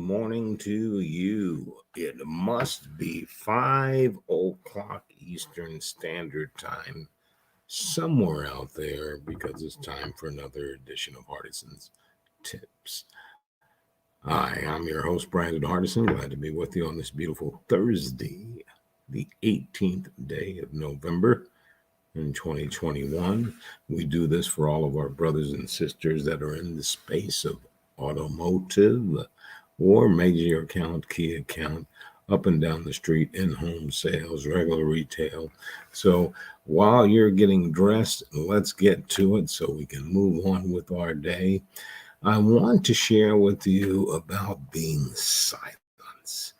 morning to you. It must be 5 o'clock Eastern Standard Time somewhere out there because it's time for another edition of Hardison's Tips. Hi, I'm your host, Brandon Hardison. Glad to be with you on this beautiful Thursday, the 18th day of November in 2021. We do this for all of our brothers and sisters that are in the space of automotive or major account, key account, up and down the street, in-home sales, regular retail. So while you're getting dressed, let's get to it so we can move on with our day. I want to share with you about being silent.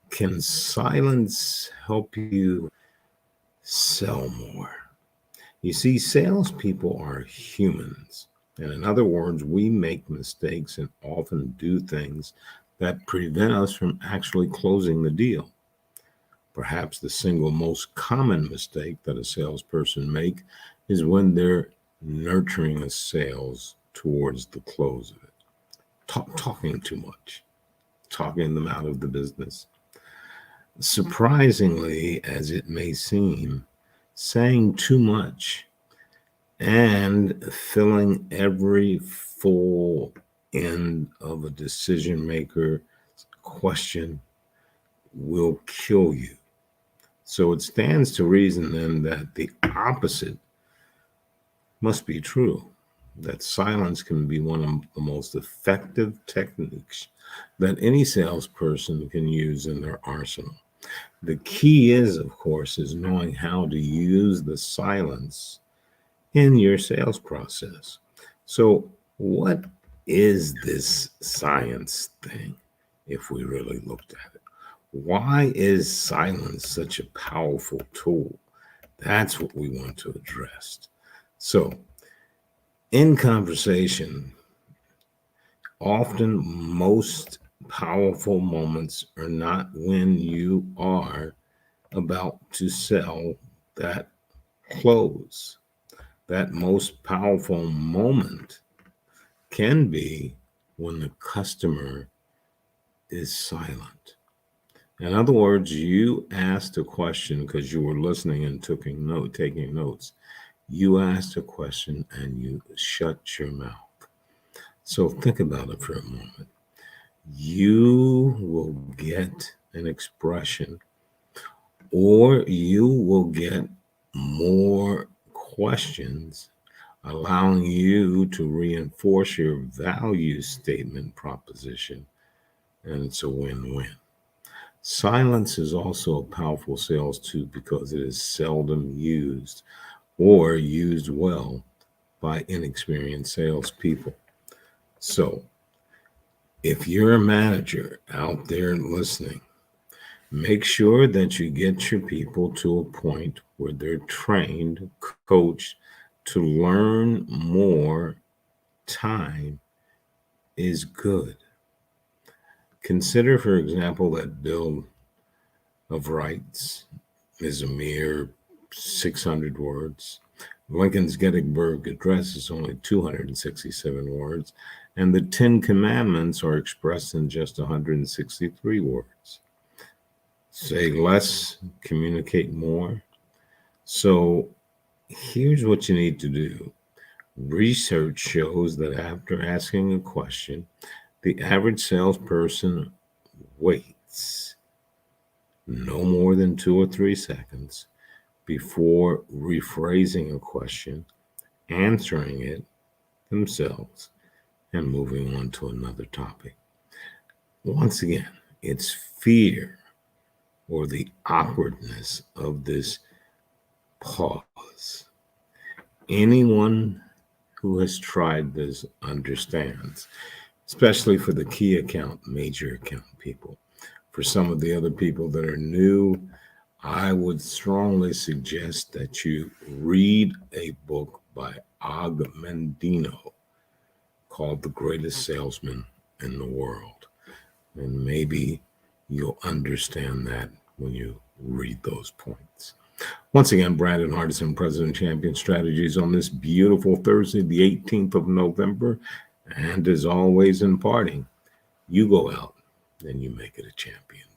Can silence help you sell more? You see, salespeople are humans. And in other words, we make mistakes and often do things that prevent us from actually closing the deal. Perhaps the single most common mistake that a salesperson make is when they're nurturing a sales towards the close of it. Talking too much, talking them out of the business. Surprisingly, as it may seem, saying too much and filling every full end of a decision maker question will kill you. So it stands to reason then that the opposite must be true, that silence can be one of the most effective techniques that any salesperson can use in their arsenal. The key is, of course, is knowing how to use the silence in your sales process. So what is this science thing if we really looked at it? Why is silence such a powerful tool? That's what we want to address. So in conversation, often most powerful moments are not when you are about to sell that close. That most powerful moment can be when the customer is silent. In other words, you asked a question because you were listening and taking notes. You asked a question and you shut your mouth. So think about it for a moment. You will get an expression or you will get more questions allowing you to reinforce your value statement proposition, and it's a win-win. Silence is also a powerful sales tool because it is seldom used or used well by inexperienced salespeople. So if you're a manager out there listening, make sure that you get your people to a point where they're trained, coached to learn more. Time is good. Consider, for example, that Bill of Rights is a mere 600 words. Lincoln's Gettysburg Address is only 267 words, and the Ten Commandments are expressed in just 163 words. Say less, communicate more. So here's what you need to do. Research shows that after asking a question, the average salesperson waits no more than 2 or 3 seconds before rephrasing a question, answering it themselves, and moving on to another topic. Once again, it's fear or the awkwardness of this pause. Anyone who has tried this understands, especially for the key account, major account people. For some of the other people that are new, I would strongly suggest that you read a book by Og Mandino called The Greatest Salesman in the World. And maybe you'll understand that when you read those points. Once again, Brandon Hardison, President Champion Strategies on this beautiful Thursday, the 18th of November. And as always in parting, you go out then you make it a champion.